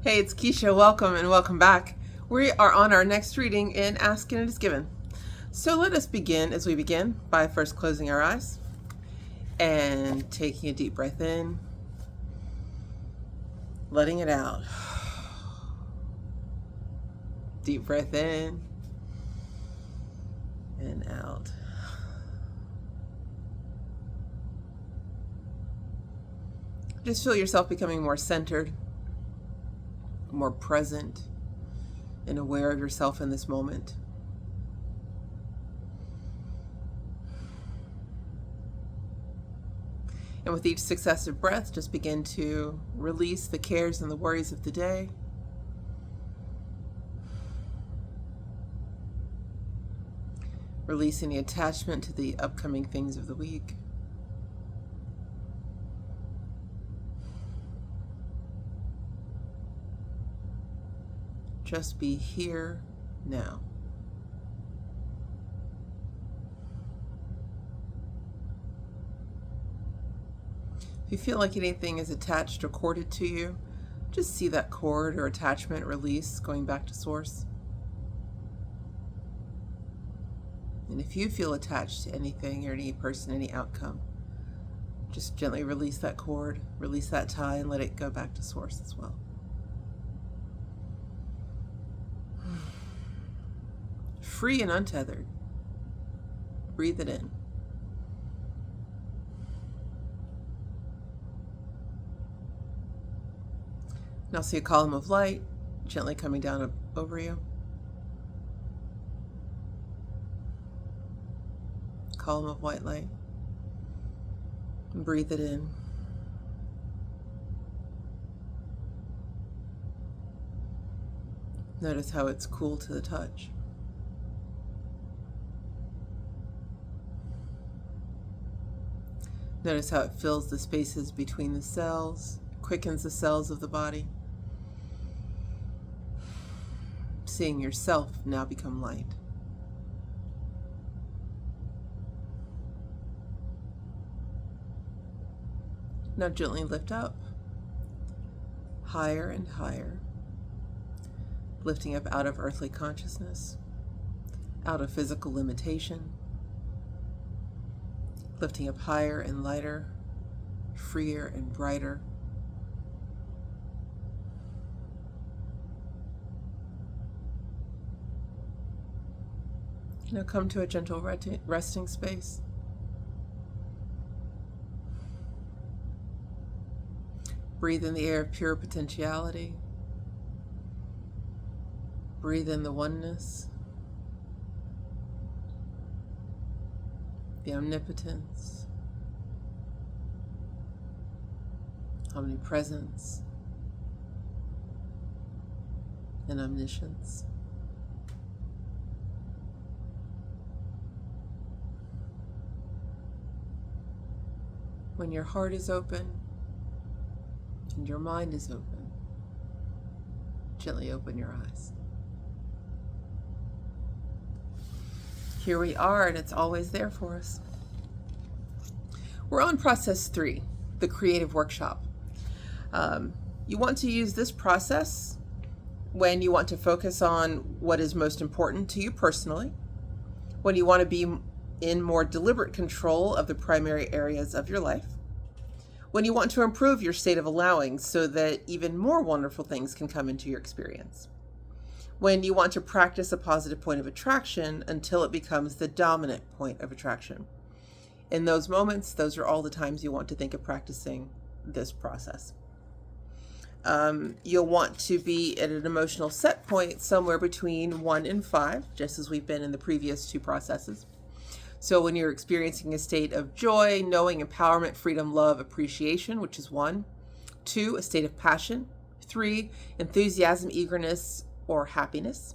Hey, it's Keisha. Welcome and welcome back. We are on our next reading in Ask and It Is Given. So let us begin as we begin by first closing our eyes and taking a deep breath in, letting it out. Deep breath in and out. Just feel yourself becoming more centered, more present, and aware of yourself in this moment. And with each successive breath, just begin to release the cares and the worries of the day. Release any attachment to the upcoming things of the week. Just be here now. If you feel like anything is attached or corded to you, just see that cord or attachment release going back to source. And if you feel attached to anything or any person, any outcome, just gently release that cord, release that tie, and let it go back to source as well. Free and untethered. Breathe it in. Now see a column of light gently coming down over you. Column of white light. And breathe it in. Notice how it's cool to the touch. Notice how it fills the spaces between the cells, quickens the cells of the body. Seeing yourself now become light. Now gently lift up, higher and higher, lifting up out of earthly consciousness, out of physical limitation, lifting up higher and lighter, freer and brighter. Now come to a gentle resting space. Breathe in the air of pure potentiality. Breathe in the oneness, the omnipotence, omnipresence, and omniscience. When your heart is open and your mind is open, gently open your eyes. Here we are, and it's always there for us. We're on process 3, the creative workshop. You want to use this process when you want to focus on what is most important to you personally, when you want to be in more deliberate control of the primary areas of your life, when you want to improve your state of allowing so that even more wonderful things can come into your experience, when you want to practice a positive point of attraction until it becomes the dominant point of attraction. In those moments, those are all the times you want to think of practicing this process. You'll want to be at an emotional set point somewhere between 1 and 5, just as we've been in the previous 2 processes. So when you're experiencing a state of joy, knowing, empowerment, freedom, love, appreciation, which is 1. 2, a state of passion. 3, enthusiasm, eagerness, or happiness.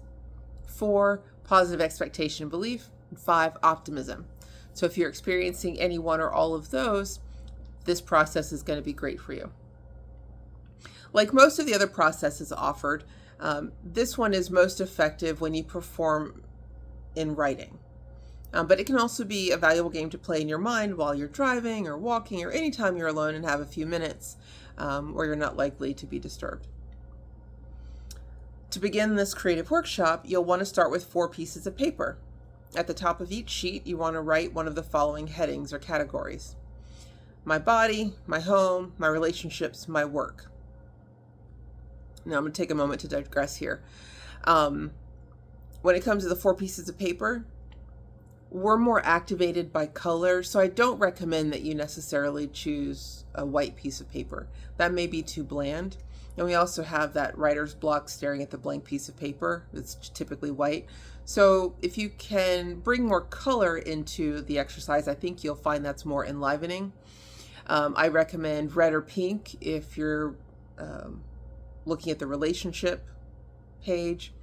4, positive expectation, belief. And 5, optimism. So if you're experiencing any one or all of those, this process is going to be great for you. Like most of the other processes offered, this one is most effective when you perform in writing. But it can also be a valuable game to play in your mind while you're driving or walking or anytime you're alone and have a few minutes where you're not likely to be disturbed. To begin this creative workshop, you'll want to start with 4 pieces of paper. At the top of each sheet, you want to write one of the following headings or categories: my body, my home, my relationships, my work. Now I'm going to take a moment to digress here. When it comes to the 4 pieces of paper, we're more activated by color, so I don't recommend that you necessarily choose a white piece of paper. That may be too bland. And we also have that writer's block staring at the blank piece of paper. It's typically white. So if you can bring more color into the exercise, I think you'll find that's more enlivening. I recommend red or pink if you're looking at the relationship page,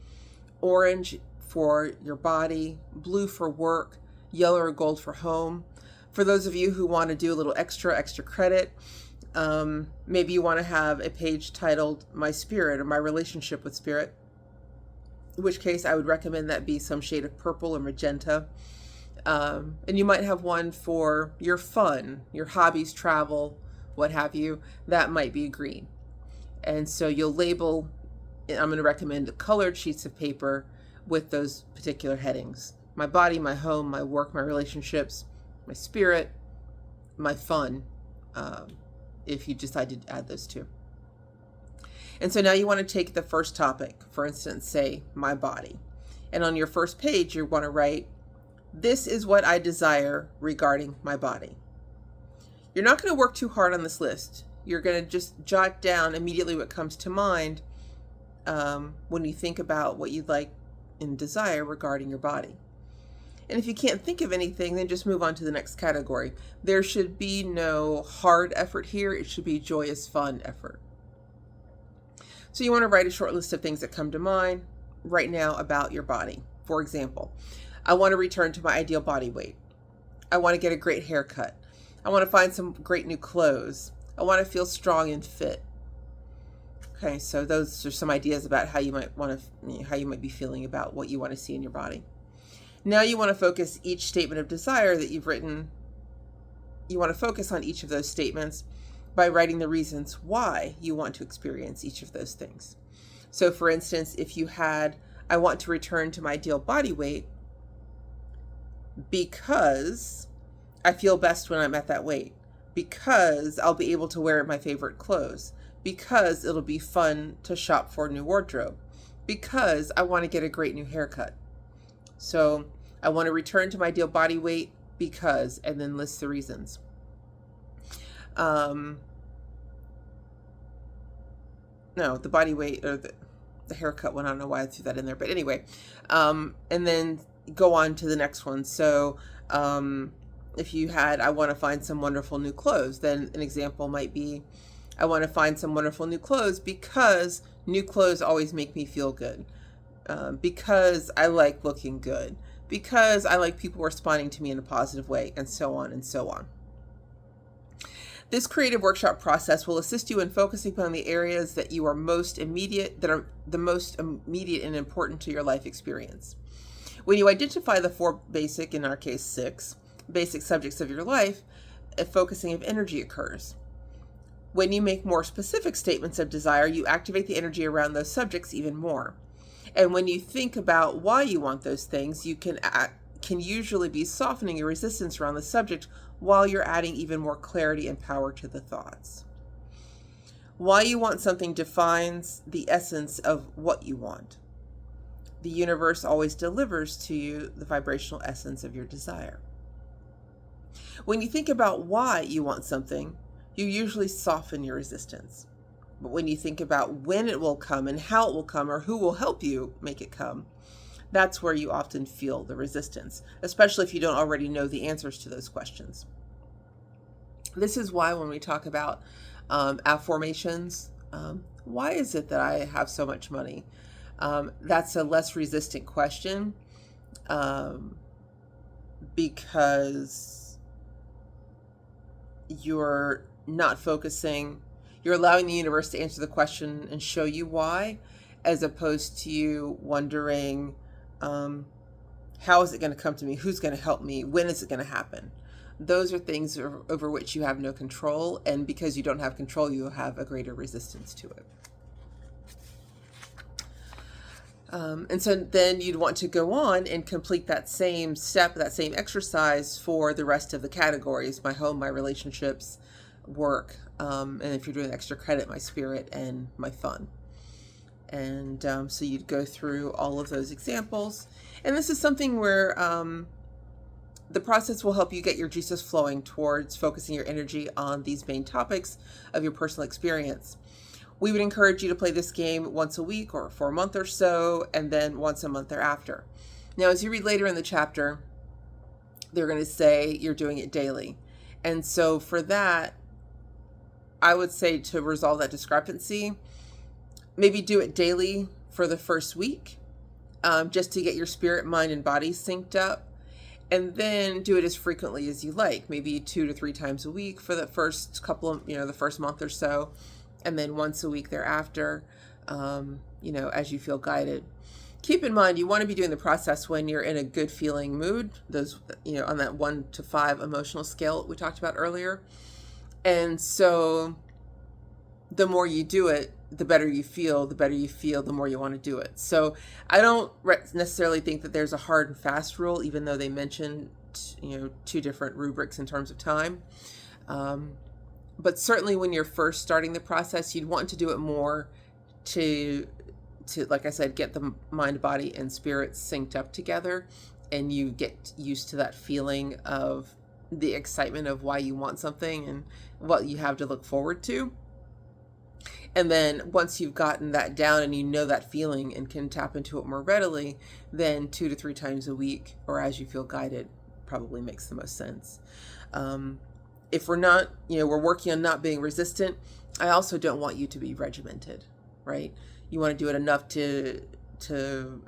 orange for your body, blue for work, yellow or gold for home. For those of you who want to do a little extra credit, maybe you want to have a page titled My Spirit or My Relationship with Spirit, in which case I would recommend that be some shade of purple or magenta. And you might have one for your fun, your hobbies, travel, what have you. That might be green. And so you'll label, I'm going to recommend colored sheets of paper with those particular headings: my body, my home, my work, my relationships, my spirit, my fun, if you decide to add those 2. And so now you want to take the first topic, for instance, say my body. And on your first page, you want to write, this is what I desire regarding my body. You're not going to work too hard on this list. You're going to just jot down immediately what comes to mind when you think about what you'd like and desire regarding your body. And if you can't think of anything, then just move on to the next category. There should be no hard effort here. It should be joyous, fun effort. So you want to write a short list of things that come to mind right now about your body. For example, I want to return to my ideal body weight. I want to get a great haircut. I want to find some great new clothes. I want to feel strong and fit. Okay, so those are some ideas about how you might want to, how you might be feeling about what you want to see in your body. Now you want to focus each statement of desire that you've written. You want to focus on each of those statements by writing the reasons why you want to experience each of those things. So for instance, if you had, I want to return to my ideal body weight because I feel best when I'm at that weight, because I'll be able to wear my favorite clothes, because it'll be fun to shop for a new wardrobe, because I want to get a great new haircut. So I want to return to my ideal body weight because, and then list the reasons. No, the body weight or the haircut one, I don't know why I threw that in there, but anyway, and then go on to the next one. So if you had, I want to find some wonderful new clothes, then an example might be, I want to find some wonderful new clothes because new clothes always make me feel good. Because I like looking good, because I like people responding to me in a positive way, and so on and so on. This creative workshop process will assist you in focusing upon the areas that are the most immediate and important to your life experience. When you identify the 4 basic, in our case 6, basic subjects of your life, a focusing of energy occurs. When you make more specific statements of desire, you activate the energy around those subjects even more. And when you think about why you want those things, you can usually be softening your resistance around the subject while you're adding even more clarity and power to the thoughts. Why you want something defines the essence of what you want. The universe always delivers to you the vibrational essence of your desire. When you think about why you want something, you usually soften your resistance. But when you think about when it will come and how it will come or who will help you make it come, that's where you often feel the resistance, especially if you don't already know the answers to those questions. This is why when we talk about affirmations, why is it that I have so much money? That's a less resistant question because you're not focusing. You're allowing the universe to answer the question and show you why, as opposed to you wondering, how is it going to come to me? Who's going to help me? When is it going to happen? Those are things over which you have no control. And because you don't have control, you have a greater resistance to it. And so then you'd want to go on and complete that same step, that same exercise for the rest of the categories: my home, my relationships, work, and if you're doing extra credit, my spirit and my fun. And so you'd go through all of those examples. And this is something where the process will help you get your juices flowing towards focusing your energy on these main topics of your personal experience. We would encourage you to play this game once a week or for a month or so, and then once a month thereafter. Now, as you read later in the chapter, they're going to say you're doing it daily. And so for that, I would say to resolve that discrepancy, maybe do it daily for the first week, just to get your spirit, mind, and body synced up. And then do it as frequently as you like, maybe 2 to 3 times a week for the first couple of, the first month or so. And then once a week thereafter, as you feel guided. Keep in mind, you want to be doing the process when you're in a good feeling mood, those, on that 1 to 5 emotional scale we talked about earlier. And so the more you do it, the better you feel, the more you want to do it. So I don't necessarily think that there's a hard and fast rule, even though they mention, 2 different rubrics in terms of time. But certainly when you're first starting the process, you'd want to do it more to, like I said, get the mind, body, and spirit synced up together, and you get used to that feeling of the excitement of why you want something and what you have to look forward to. And then once you've gotten that down and you know that feeling and can tap into it more readily, then 2 to 3 times a week, or as you feel guided, probably makes the most sense. If we're not, we're working on not being resistant, I also don't want you to be regimented, right? You want to do it enough to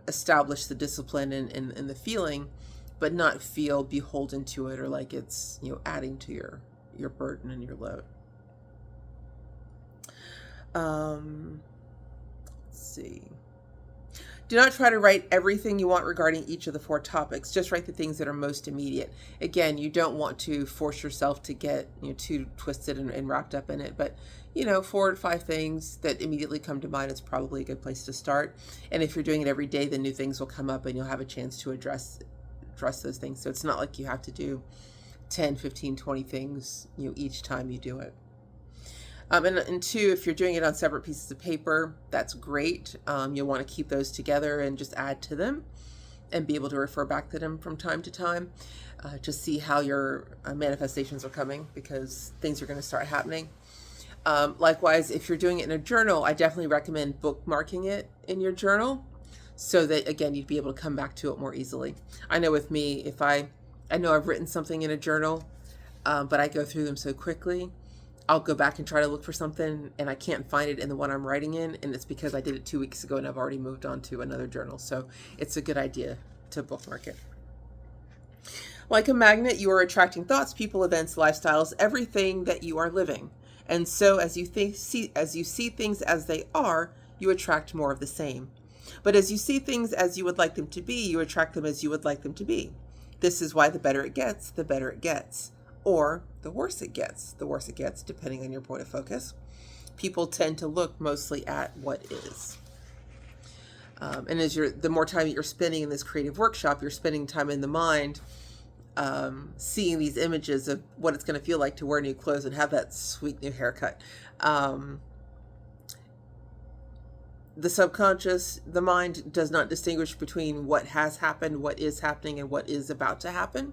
establish the discipline and the feeling, but not feel beholden to it or like it's, adding to your burden and your load. Let's see. Do not try to write everything you want regarding each of the 4 topics. Just write the things that are most immediate. Again, you don't want to force yourself to get too twisted and wrapped up in it. But 4 to 5 things that immediately come to mind is probably a good place to start. And if you're doing it every day, then new things will come up and you'll have a chance to address those things. So it's not like you have to do 10, 15, 20 things each time you do it. And 2, if you're doing it on separate pieces of paper, that's great. You'll want to keep those together and just add to them and be able to refer back to them from time to time to see how your manifestations are coming, because things are going to start happening. Likewise, if you're doing it in a journal, I definitely recommend bookmarking it in your journal so that, again, you'd be able to come back to it more easily. I know with me, if I know I've written something in a journal, but I go through them so quickly, I'll go back and try to look for something and I can't find it in the one I'm writing in. And it's because I did it 2 weeks ago and I've already moved on to another journal. So it's a good idea to bookmark it. Like a magnet, you are attracting thoughts, people, events, lifestyles, everything that you are living. And so as you see things as they are, you attract more of the same. But as you see things as you would like them to be, you attract them as you would like them to be. This is why the better it gets, the better it gets. Or the worse it gets, depending on your point of focus. People tend to look mostly at what is. And the more time that you're spending in this creative workshop, you're spending time in the mind, seeing these images of what it's going to feel like to wear new clothes and have that sweet new haircut. The subconscious, the mind does not distinguish between what has happened, what is happening, and what is about to happen.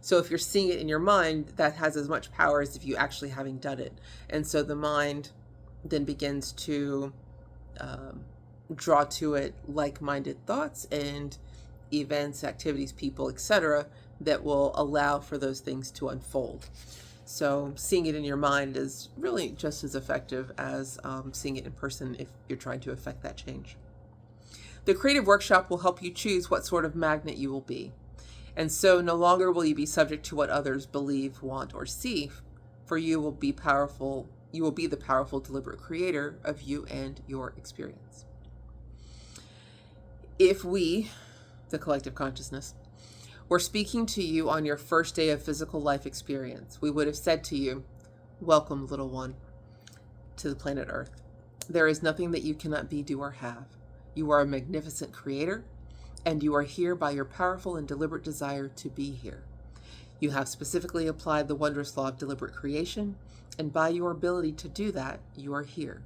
So if you're seeing it in your mind, that has as much power as if you actually having done it. And so the mind then begins to draw to it like-minded thoughts and events, activities, people, etc., that will allow for those things to unfold. So seeing it in your mind is really just as effective as seeing it in person if you're trying to affect that change. The creative workshop will help you choose what sort of magnet you will be. And so no longer will you be subject to what others believe, want, or see, for you will be powerful. You will be the powerful, deliberate creator of you and your experience. If we, the collective consciousness, were speaking to you on your first day of physical life experience, we would have said to you, "Welcome, little one, to the planet Earth. There is nothing that you cannot be, do, or have. You are a magnificent creator, and you are here by your powerful and deliberate desire to be here. You have specifically applied the wondrous law of deliberate creation, and by your ability to do that, you are here.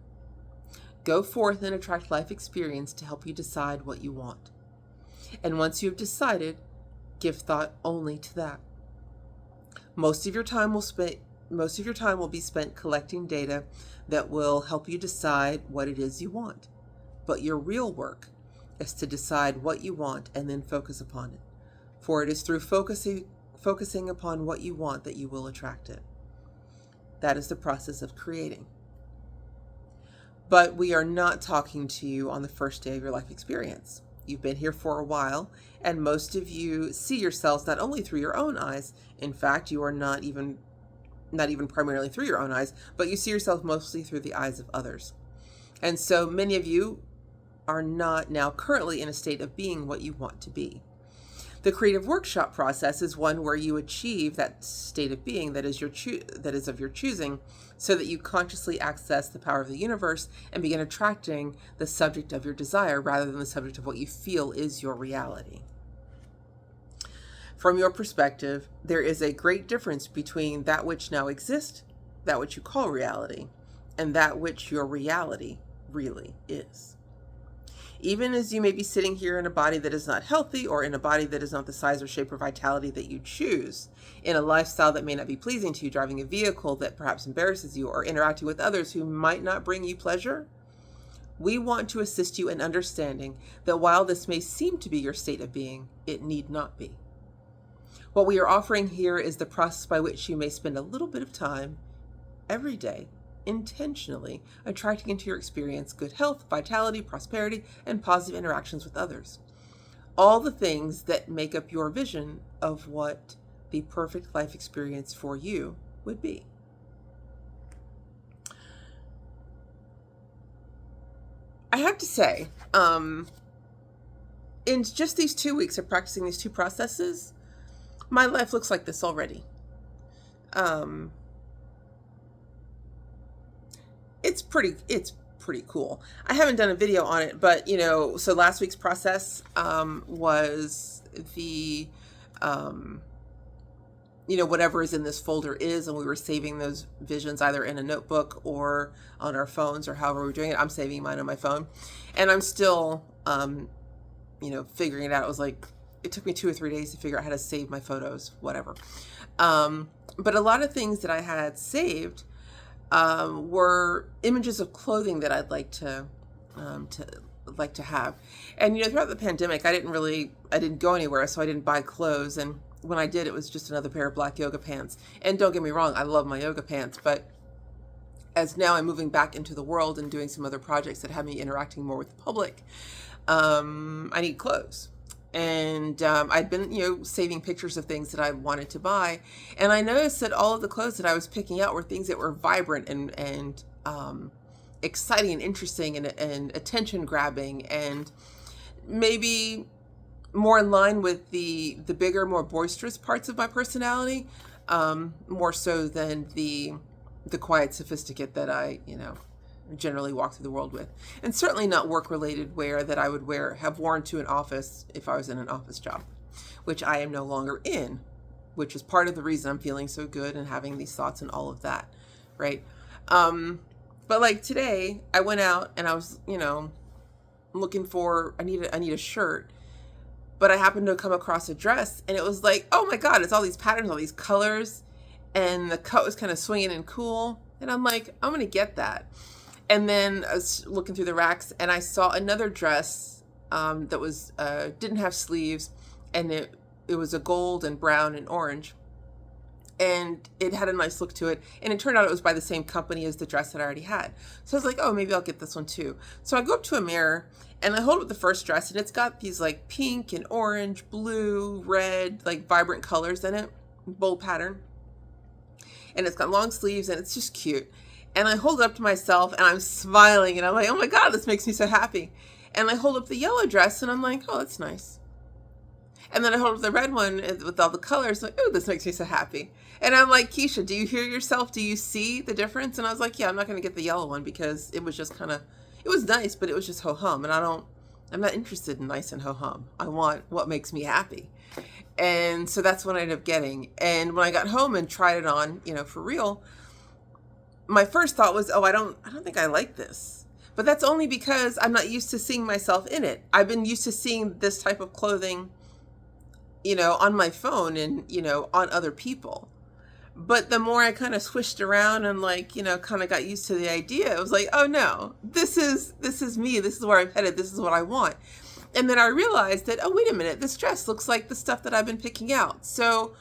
Go forth and attract life experience to help you decide what you want. And once you have decided, give thought only to that. Most of your time will be spent collecting data that will help you decide what it is you want. But your real work is to decide what you want and then focus upon it. For it is through focusing upon what you want that you will attract it. That is the process of creating. But we are not talking to you on the first day of your life experience. You've been here for a while, and most of you see yourselves not only through your own eyes. In fact, you are not even primarily through your own eyes, but you see yourself mostly through the eyes of others. And so many of you are not now currently in a state of being what you want to be. The creative workshop process is one where you achieve that state of being that is of your choosing, so that you consciously access the power of the universe and begin attracting the subject of your desire rather than the subject of what you feel is your reality. From your perspective, there is a great difference between that which now exists, that which you call reality, and that which your reality really is. Even as you may be sitting here in a body that is not healthy, or in a body that is not the size or shape or vitality that you choose, in a lifestyle that may not be pleasing to you, driving a vehicle that perhaps embarrasses you, or interacting with others who might not bring you pleasure, we want to assist you in understanding that while this may seem to be your state of being, it need not be. What we are offering here is the process by which you may spend a little bit of time every day intentionally attracting into your experience good health, vitality, prosperity, and positive interactions with others. All the things that make up your vision of what the perfect life experience for you would be. I have to say, in just these 2 weeks of practicing these two processes, my life looks like this already. It's pretty cool. I haven't done a video on it, but so last week's process was the whatever is in this folder is, and we were saving those visions either in a notebook or on our phones or however we're doing it. I'm saving mine on my phone, and I'm still figuring it out. It was like it took me 2 or 3 days to figure out how to save my photos, whatever. But a lot of things that I had saved were images of clothing that I'd like to have. And throughout the pandemic, I didn't go anywhere, so I didn't buy clothes. And when I did, it was just another pair of black yoga pants. And don't get me wrong, I love my yoga pants, but as now I'm moving back into the world and doing some other projects that have me interacting more with the public, I need clothes. And I'd been, saving pictures of things that I wanted to buy. And I noticed that all of the clothes that I was picking out were things that were vibrant and exciting and interesting and attention grabbing, and maybe more in line with the bigger, more boisterous parts of my personality, more so than the quiet sophisticate that I, generally walk through the world with. And certainly not work-related wear that I would have worn to an office if I was in an office job, which I am no longer in, which is part of the reason I'm feeling so good and having these thoughts and all of that, right? But like today, I went out and I was, looking for, I need a shirt, but I happened to come across a dress, and it was like, oh my God, it's all these patterns, all these colors, and the cut was kind of swinging and cool. And I'm like, I'm going to get that. And then I was looking through the racks, and I saw another dress that was didn't have sleeves, and it was a gold and brown and orange, and it had a nice look to it. And it turned out it was by the same company as the dress that I already had. So I was like, oh, maybe I'll get this one too. So I go up to a mirror, and I hold up the first dress, and it's got these like pink and orange, blue, red, like vibrant colors in it, bold pattern, and it's got long sleeves, and it's just cute. And I hold it up to myself, and I'm smiling, and I'm like, oh my God, this makes me so happy. And I hold up the yellow dress, and I'm like, oh, that's nice. And then I hold up the red one with all the colors, like, oh, this makes me so happy. And I'm like, Keisha, do you hear yourself? Do you see the difference? And I was like, yeah, I'm not going to get the yellow one because it was just kind of, it was nice, but it was just ho-hum. And I I'm not interested in nice and ho-hum. I want what makes me happy. And so that's what I ended up getting. And when I got home and tried it on, for real, my first thought was, oh, I don't think I like this. But that's only because I'm not used to seeing myself in it. I've been used to seeing this type of clothing, on my phone and, on other people. But the more I kind of swished around and kind of got used to the idea, it was like, oh no, this is me. This is where I'm headed. This is what I want. And then I realized that, oh, wait a minute, this dress looks like the stuff that I've been picking out. So,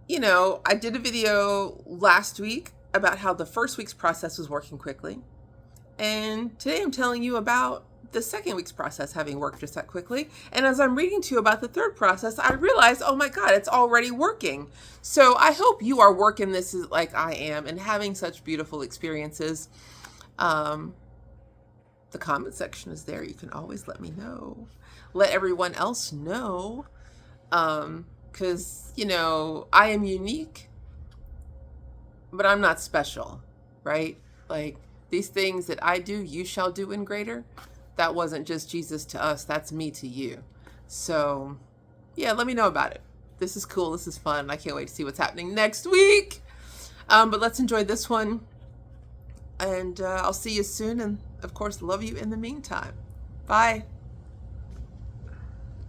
I did a video last week about how the first week's process was working quickly. And today I'm telling you about the second week's process having worked just that quickly. And as I'm reading to you about the third process, I realized, oh my God, it's already working. So I hope you are working this like I am and having such beautiful experiences. The comment section is there. You can always let me know. Let everyone else know. Because, I am unique, but I'm not special, right? Like these things that I do, you shall do in greater. That wasn't just Jesus to us. That's me to you. So yeah, let me know about it. This is cool. This is fun. I can't wait to see what's happening next week. But let's enjoy this one. And I'll see you soon. And of course, love you in the meantime. Bye.